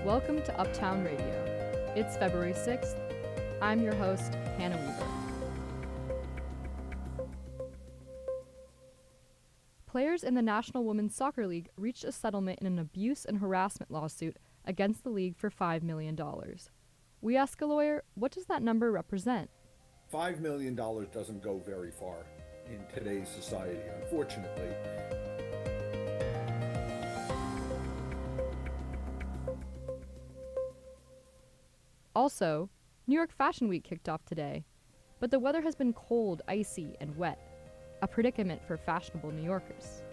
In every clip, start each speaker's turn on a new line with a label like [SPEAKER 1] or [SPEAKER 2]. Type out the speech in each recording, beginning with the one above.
[SPEAKER 1] Welcome to Uptown Radio. It's February 6th. I'm your host, Hannah Weaver. Players in the National Women's Soccer League reached a settlement in an abuse and harassment lawsuit against the league for $5 million. We ask a lawyer, what does that number represent?
[SPEAKER 2] $5 million doesn't go very far in today's society, unfortunately.
[SPEAKER 1] Also, New York Fashion Week kicked off today, but the weather has been cold, icy, and wet, a predicament for fashionable New Yorkers.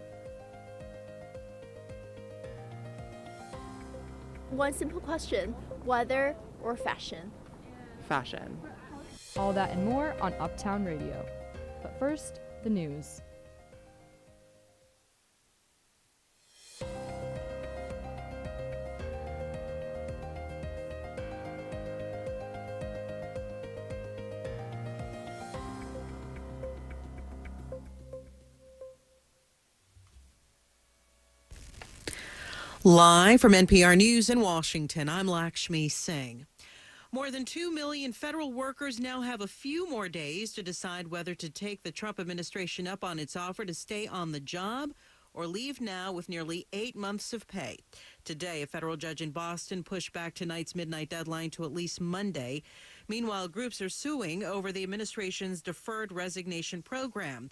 [SPEAKER 3] One simple question, weather or fashion?
[SPEAKER 4] Fashion.
[SPEAKER 1] All that and more on Uptown Radio. But first, the news.
[SPEAKER 5] Live from NPR News in Washington, I'm Lakshmi Singh. More than 2 million federal workers now have a few more days to decide whether to take the Trump administration up on its offer to stay on the job or leave now with nearly 8 months of pay. Today, a federal judge in Boston pushed back tonight's midnight deadline to at least Monday. Meanwhile, groups are suing over the administration's deferred resignation program.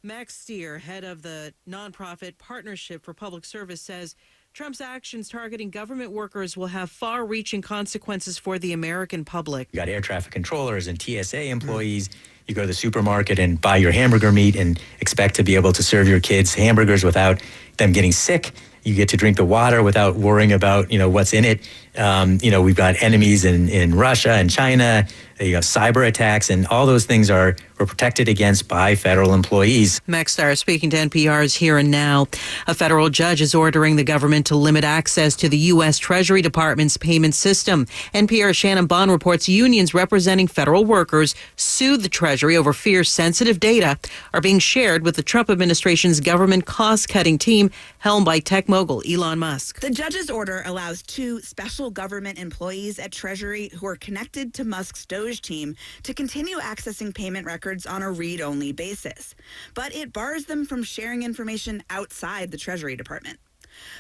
[SPEAKER 5] Max Stier, head of the nonprofit Partnership for Public Service, says Trump's actions targeting government workers will have far-reaching consequences for the American public.
[SPEAKER 6] You got air traffic controllers and TSA employees. You go to the supermarket and buy your hamburger meat and expect to be able to serve your kids hamburgers without them getting sick. You get to drink the water without worrying about, what's in it. We've got enemies in Russia and China. You have cyber attacks, and all those things we're protected against by federal employees.
[SPEAKER 5] Max Stier speaking to NPR's Here and Now. A federal judge is ordering the government to limit access to the U.S. Treasury Department's payment system. NPR's Shannon Bond reports unions representing federal workers sued the Treasury over fears sensitive data are being shared with the Trump administration's government cost-cutting team helmed by tech mogul Elon Musk.
[SPEAKER 7] The judge's order allows 2 special government employees at Treasury who are connected to Musk's Doge team to continue accessing payment records on a read-only basis. But it bars them from sharing information outside the Treasury Department.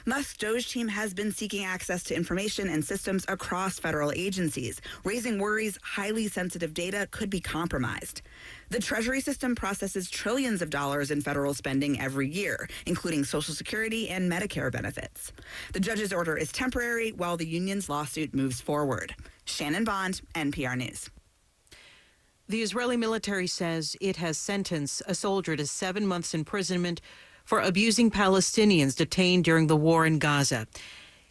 [SPEAKER 7] Musk's Doge team has been seeking access to information and systems across federal agencies, raising worries highly sensitive data could be compromised. The Treasury system processes trillions of dollars in federal spending every year, including Social Security and Medicare benefits. The judge's order is temporary while the union's lawsuit moves forward. Shannon Bond, NPR News.
[SPEAKER 5] The Israeli military says it has sentenced a soldier to 7 months imprisonment for abusing Palestinians detained during the war in Gaza.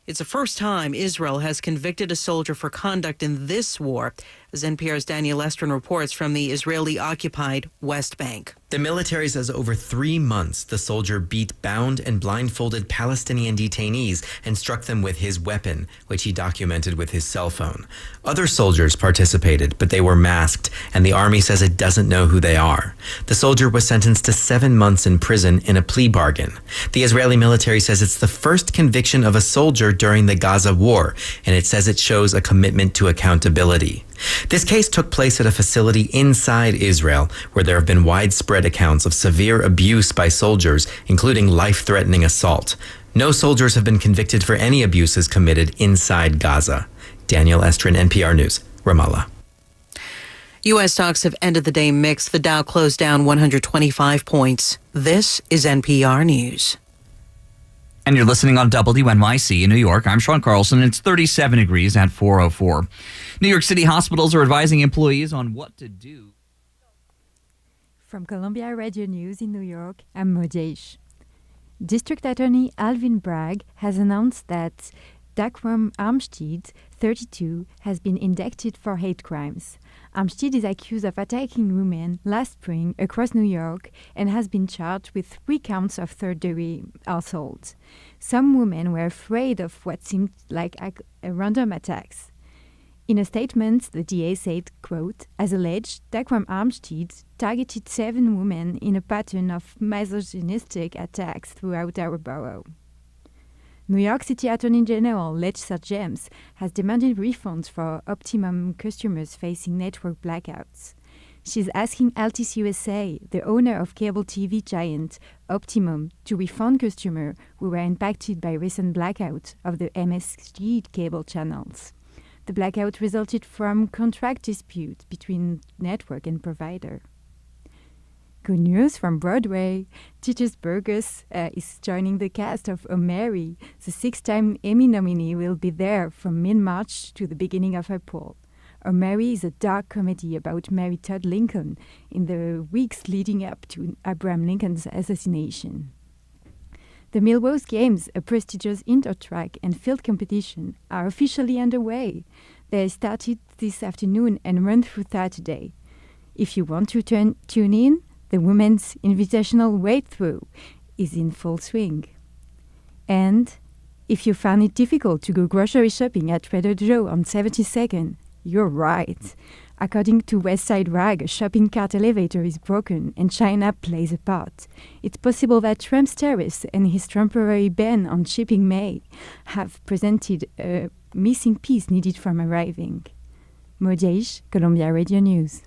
[SPEAKER 5] It's the first time Israel has convicted a soldier for conduct in this war, as NPR's Daniel Estrin reports from the Israeli-occupied West Bank.
[SPEAKER 8] The military says over 3 months, the soldier beat bound and blindfolded Palestinian detainees and struck them with his weapon, which he documented with his cell phone. Other soldiers participated, but they were masked, and the army says it doesn't know who they are. The soldier was sentenced to 7 months in prison in a plea bargain. The Israeli military says it's the first conviction of a soldier during the Gaza war, and it says it shows a commitment to accountability. This case took place at a facility inside Israel, where there have been widespread accounts of severe abuse by soldiers, including life-threatening assault. No soldiers have been convicted for any abuses committed inside Gaza. Daniel Estrin, NPR News, Ramallah.
[SPEAKER 5] U.S. stocks have ended the day mixed. The Dow closed down 125 points. This is NPR News.
[SPEAKER 9] And you're listening on WNYC in New York. I'm Sean Carlson. It's 37 degrees at 4:04. New York City hospitals are advising employees on what to do.
[SPEAKER 10] From Columbia Radio News in New York, I'm Mojesh. District Attorney Alvin Bragg has announced that Dacram Armstead, 32, has been indicted for hate crimes. Armstead is accused of attacking women last spring across New York and has been charged with 3 counts of third-degree assault. Some women were afraid of what seemed like random attacks. In a statement, the DA said, quote, as alleged, Dacram Armstead targeted 7 women in a pattern of misogynistic attacks throughout our borough. New York City Attorney General Letitia James has demanded refunds for Optimum customers facing network blackouts. She's asking Altice USA, the owner of cable TV giant Optimum, to refund customers who were impacted by recent blackout of the MSG cable channels. The blackout resulted from contract dispute between network and provider. Good news from Broadway. Titus Burgess is joining the cast of Oh Mary. The 6-time Emmy nominee will be there from mid-March to the beginning of April. Oh Mary is a dark comedy about Mary Todd Lincoln in the weeks leading up to Abraham Lincoln's assassination. The Milwaukee Games, a prestigious indoor track and field competition, are officially underway. They started this afternoon and run through Saturday. If you want to tune in, the Women's Invitational Wade-Through is in full swing. And if you find it difficult to go grocery shopping at Trader Joe on 72nd, you're right. According to Westside Rag, a shopping cart elevator is broken and China plays a part. It's possible that Trump's tariffs and his temporary ban on shipping may have presented a missing piece needed from arriving. Mojaish, Columbia Radio News.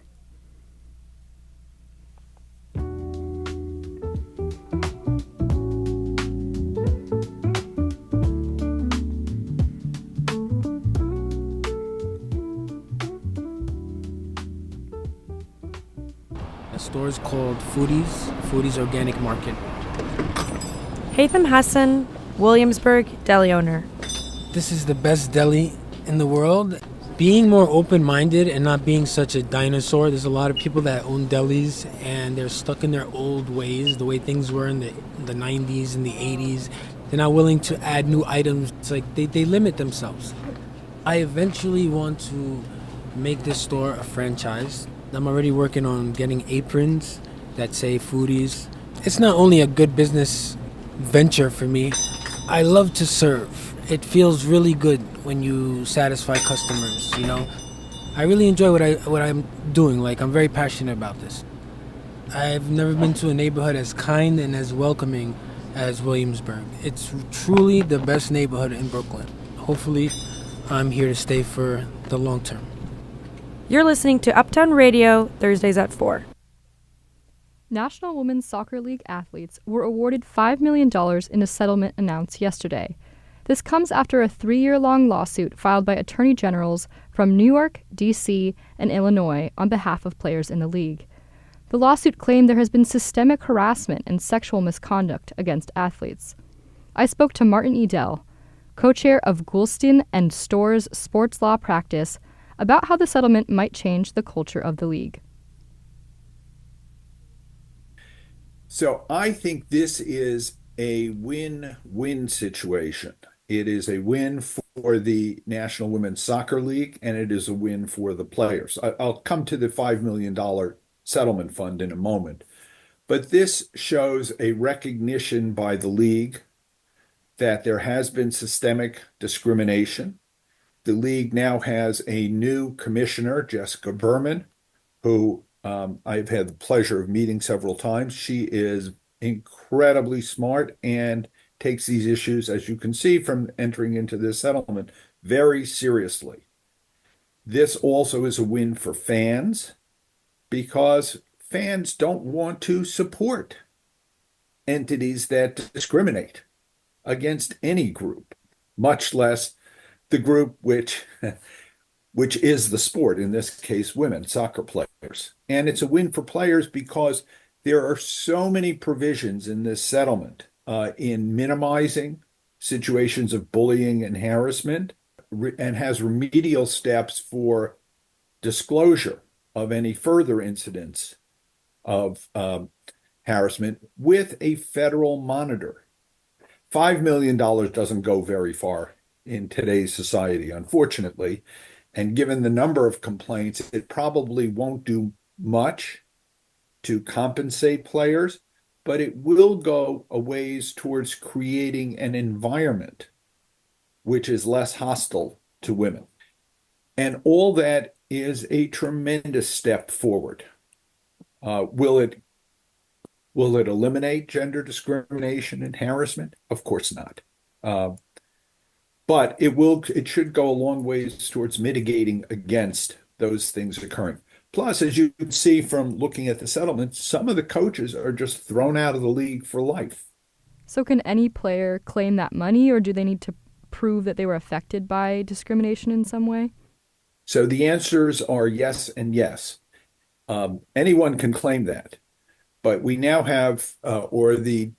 [SPEAKER 4] The store is called Foodies Organic Market.
[SPEAKER 11] Haitham Hassan, Williamsburg deli owner.
[SPEAKER 4] This is the best deli in the world. Being more open-minded and not being such a dinosaur, there's a lot of people that own delis and they're stuck in their old ways, the way things were in the 90s and the 80s. They're not willing to add new items. It's like they limit themselves. I eventually want to make this store a franchise. I'm already working on getting aprons that say Foodies. It's not only a good business venture for me, I love to serve. It feels really good when you satisfy customers, you know. I really enjoy what I'm doing. Like, I'm very passionate about this. I've never been to a neighborhood as kind and as welcoming as Williamsburg. It's truly the best neighborhood in Brooklyn. Hopefully, I'm here to stay for the long term.
[SPEAKER 11] You're listening to Uptown Radio, Thursdays at 4.
[SPEAKER 1] National Women's Soccer League athletes were awarded $5 million in a settlement announced yesterday. This comes after a 3-year-long lawsuit filed by attorney generals from New York, D.C., and Illinois on behalf of players in the league. The lawsuit claimed there has been systemic harassment and sexual misconduct against athletes. I spoke to Martin Edel, co-chair of Goulston and Storr's sports law practice, about how the settlement might change the culture of the league.
[SPEAKER 2] So I think this is a win-win situation. It is a win for the National Women's Soccer League, and it is a win for the players. I'll come to the $5 million settlement fund in a moment. But this shows a recognition by the league that there has been systemic discrimination. The league now has a new commissioner, Jessica Berman, who I've had the pleasure of meeting several times. She is incredibly smart and takes these issues, as you can see from entering into this settlement, very seriously. This also is a win for fans because fans don't want to support entities that discriminate against any group, much less the group which is the sport, in this case, women, soccer players. And it's a win for players because there are so many provisions in this settlement in minimizing situations of bullying and harassment, and has remedial steps for disclosure of any further incidents of harassment with a federal monitor. $5 million doesn't go very far in today's society, unfortunately. And given the number of complaints, it probably won't do much to compensate players, but it will go a ways towards creating an environment which is less hostile to women. And all that is a tremendous step forward. Will it eliminate gender discrimination and harassment? Of course not. But it should go a long ways towards mitigating against those things occurring. Plus, as you can see from looking at the settlement, some of the coaches are just thrown out of the league for life.
[SPEAKER 1] So can any player claim that money, or do they need to prove that they were affected by discrimination in some way?
[SPEAKER 2] So the answers are yes and yes. Anyone can claim that. But we now have, or the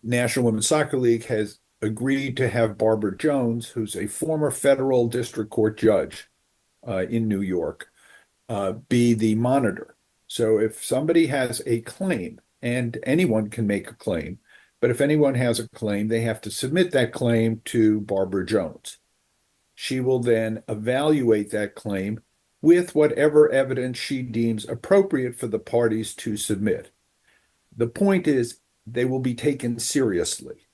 [SPEAKER 2] National Women's Soccer League has agreed to have Barbara Jones, who's a former federal district court judge in New York, be the monitor. So if somebody has a claim, and anyone can make a claim, but if anyone has a claim, they have to submit that claim to Barbara Jones. She will then evaluate that claim with whatever evidence she deems appropriate for the parties to submit. The point is, they will be taken seriously.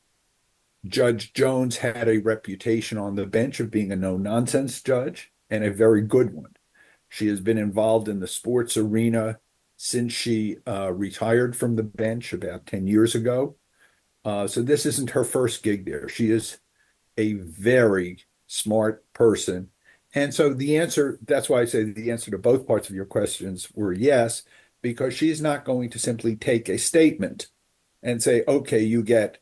[SPEAKER 2] Judge Jones had a reputation on the bench of being a no-nonsense judge, and a very good one. She has been involved in the sports arena since she retired from the bench about 10 years ago. So this isn't her first gig there. She is a very smart person. And so the answer, that's why I say the answer to both parts of your questions were yes, because she's not going to simply take a statement and say, okay, you get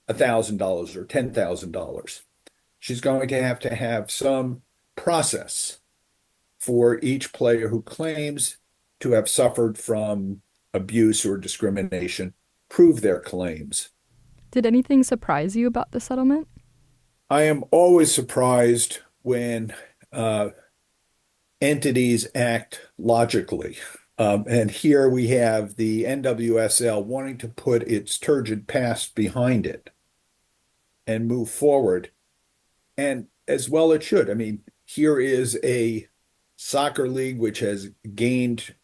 [SPEAKER 2] $1,000 or $10,000. She's going to have some process for each player who claims to have suffered from abuse or discrimination, prove their claims.
[SPEAKER 1] Did anything surprise you about the settlement?
[SPEAKER 2] I am always surprised when entities act logically. And here we have the NWSL wanting to put its turgid past behind it and move forward. And as well it should. I mean, here is a soccer league which has gained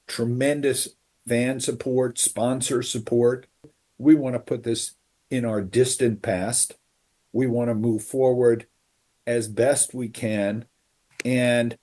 [SPEAKER 2] tremendous fan support, sponsor support. We want to put this in our distant past. We want to move forward as best we can. And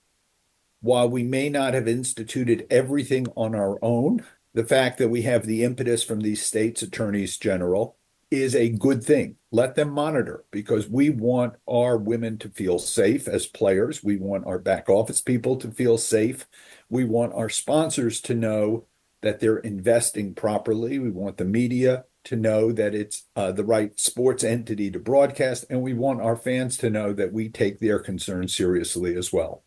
[SPEAKER 2] while we may not have instituted everything on our own, the fact that we have the impetus from these states' attorneys general is a good thing. Let them monitor, because we want our women to feel safe as players. We want our back office people to feel safe. We want our sponsors to know that they're investing properly. We want the media to know that it's the right sports entity to broadcast. And we want our fans to know that we take their concerns seriously as well.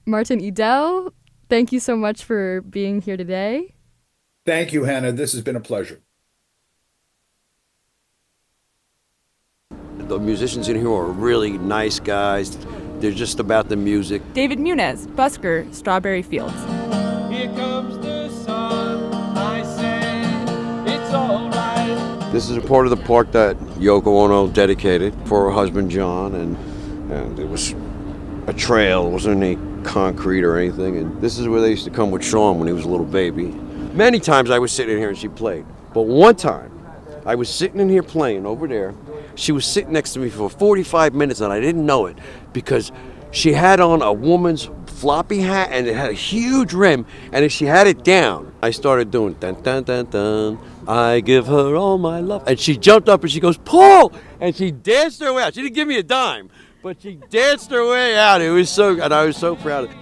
[SPEAKER 1] Martin Edel, thank you so much for being here today.
[SPEAKER 2] Thank you, Hannah. This has been a pleasure.
[SPEAKER 12] The musicians in here are really nice guys. They're just about the music.
[SPEAKER 11] David Munez, busker, Strawberry Fields.
[SPEAKER 13] Here comes the sun, I say, it's all right.
[SPEAKER 12] This is a part of the park that Yoko Ono dedicated for her husband John, and it was a trail. It wasn't any concrete or anything. And this is where they used to come with Sean when he was a little baby. Many times I was sitting in here and she played. But one time, I was sitting in here playing over there. She was sitting next to me for 45 minutes and I didn't know it because she had on a woman's floppy hat and it had a huge rim, and if she had it down, I started doing dun dun dun dun, I give her all my love. And she jumped up and she goes, Paul! And she danced her way out. She didn't give me a dime, but she danced her way out. It was so, and I was so proud of it.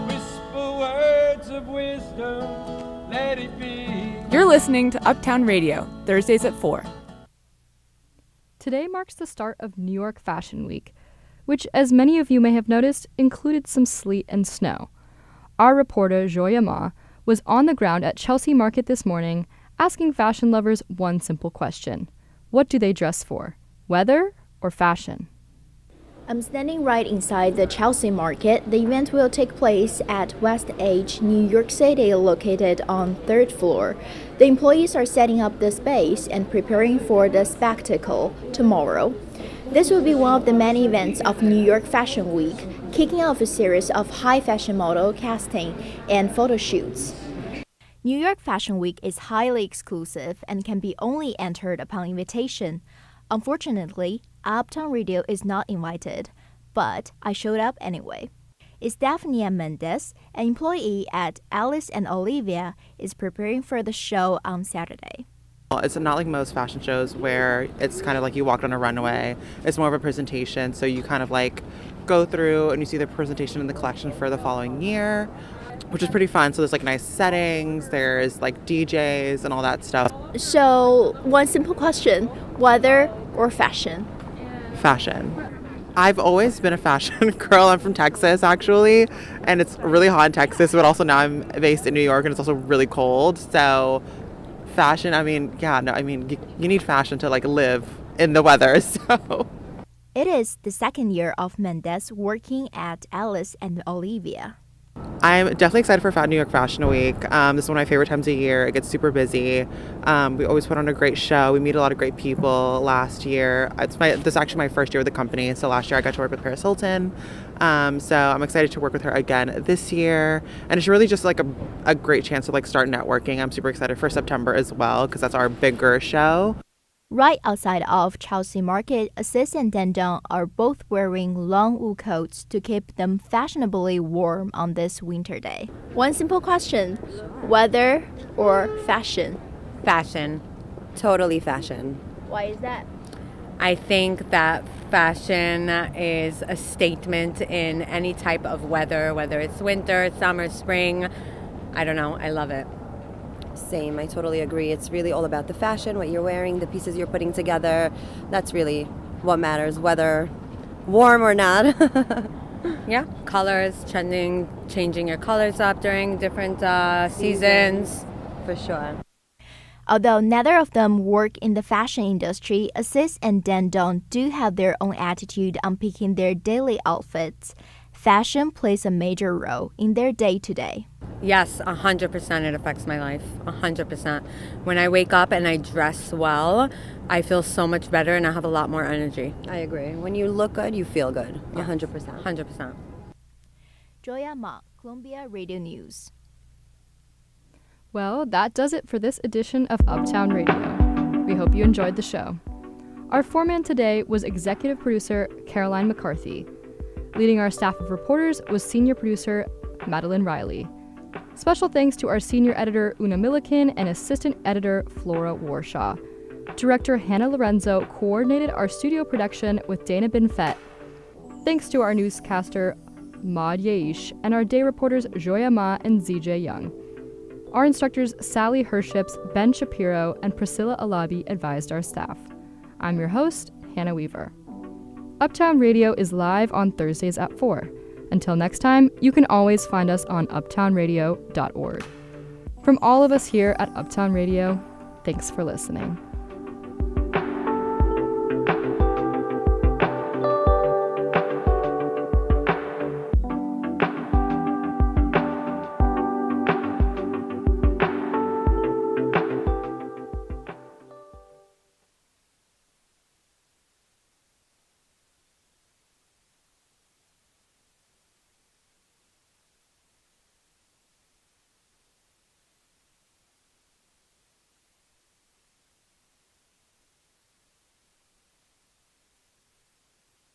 [SPEAKER 13] Whisper words of wisdom, let it be.
[SPEAKER 11] You're listening to Uptown Radio, Thursdays at 4.
[SPEAKER 1] Today marks the start of New York Fashion Week, which, as many of you may have noticed, included some sleet and snow. Our reporter, Joya Ma, was on the ground at Chelsea Market this morning, asking fashion lovers one simple question. What do they dress for? Weather or fashion?
[SPEAKER 3] I'm standing right inside the Chelsea Market. The event will take place at West Edge, New York City, located on 3rd floor. The employees are setting up the space and preparing for the spectacle tomorrow. This will be one of the many events of New York Fashion Week, kicking off a series of high fashion model casting and photo shoots. New York Fashion Week is highly exclusive and can be only entered upon invitation. Unfortunately, Uptown Radio is not invited, but I showed up anyway. Estefania Mendez, an employee at Alice and Olivia, is preparing for the show on Saturday.
[SPEAKER 14] It's not like most fashion shows where it's kind of like you walked on a runway. It's more of a presentation. So you kind of like go through and you see the presentation in the collection for the following year, which is pretty fun. So there's like nice settings, there's like DJs and all that stuff.
[SPEAKER 3] So, one simple question, weather or fashion?
[SPEAKER 14] Fashion. I've always been a fashion girl. I'm from Texas, actually, and it's really hot in Texas, but also now I'm based in New York and it's also really cold. So fashion, you need fashion to like live in the weather, so.
[SPEAKER 3] It is the second year of Mendez working at Alice and Olivia.
[SPEAKER 14] I'm definitely excited for New York Fashion Week. This is one of my favorite times of year. It gets super busy. We always put on a great show. We meet a lot of great people. Last year, this is actually my first year with the company. So last year I got to work with Paris Hilton. So I'm excited to work with her again this year. And it's really just like a great chance to like start networking. I'm super excited for September as well because that's our bigger show.
[SPEAKER 3] Right outside of Chelsea Market, Assis and Dandong are both wearing long wool coats to keep them fashionably warm on this winter day. One simple question, weather or fashion?
[SPEAKER 15] Fashion. Totally fashion.
[SPEAKER 3] Why is that?
[SPEAKER 15] I think that fashion is a statement in any type of weather, whether it's winter, summer, spring. I don't know. I love it.
[SPEAKER 16] Same, I totally agree. It's really all about the fashion, what you're wearing, the pieces you're putting together. That's really what matters, whether warm or not.
[SPEAKER 15] Yeah, colors, changing your colors up during different seasons.
[SPEAKER 16] For sure.
[SPEAKER 3] Although neither of them work in the fashion industry, Assis and Dandong do have their own attitude on picking their daily outfits. Fashion plays a major role in their day-to-day.
[SPEAKER 15] Yes, 100% it affects my life, 100%. When I wake up and I dress well, I feel so much better and I have a lot more energy.
[SPEAKER 16] I agree. When you look good, you feel good, 100%.
[SPEAKER 15] 100%.
[SPEAKER 3] Joya Ma, Columbia Radio News.
[SPEAKER 1] Well, that does it for this edition of Uptown Radio. We hope you enjoyed the show. Our foreman today was executive producer Caroline McCarthy. Leading our staff of reporters was senior producer Madeline Riley. Special thanks to our senior editor Una Milliken and assistant editor Flora Warshaw. Director Hannah Lorenzo coordinated our studio production with Dana Binfet. Thanks to our newscaster Maud Yaish and our day reporters Joya Ma and ZJ Young. Our instructors Sally Herships, Ben Shapiro, and Priscilla Alabi advised our staff. I'm your host, Hannah Weaver. Uptown Radio is live on Thursdays at 4. Until next time, you can always find us on uptownradio.org. From all of us here at Uptown Radio, thanks for listening.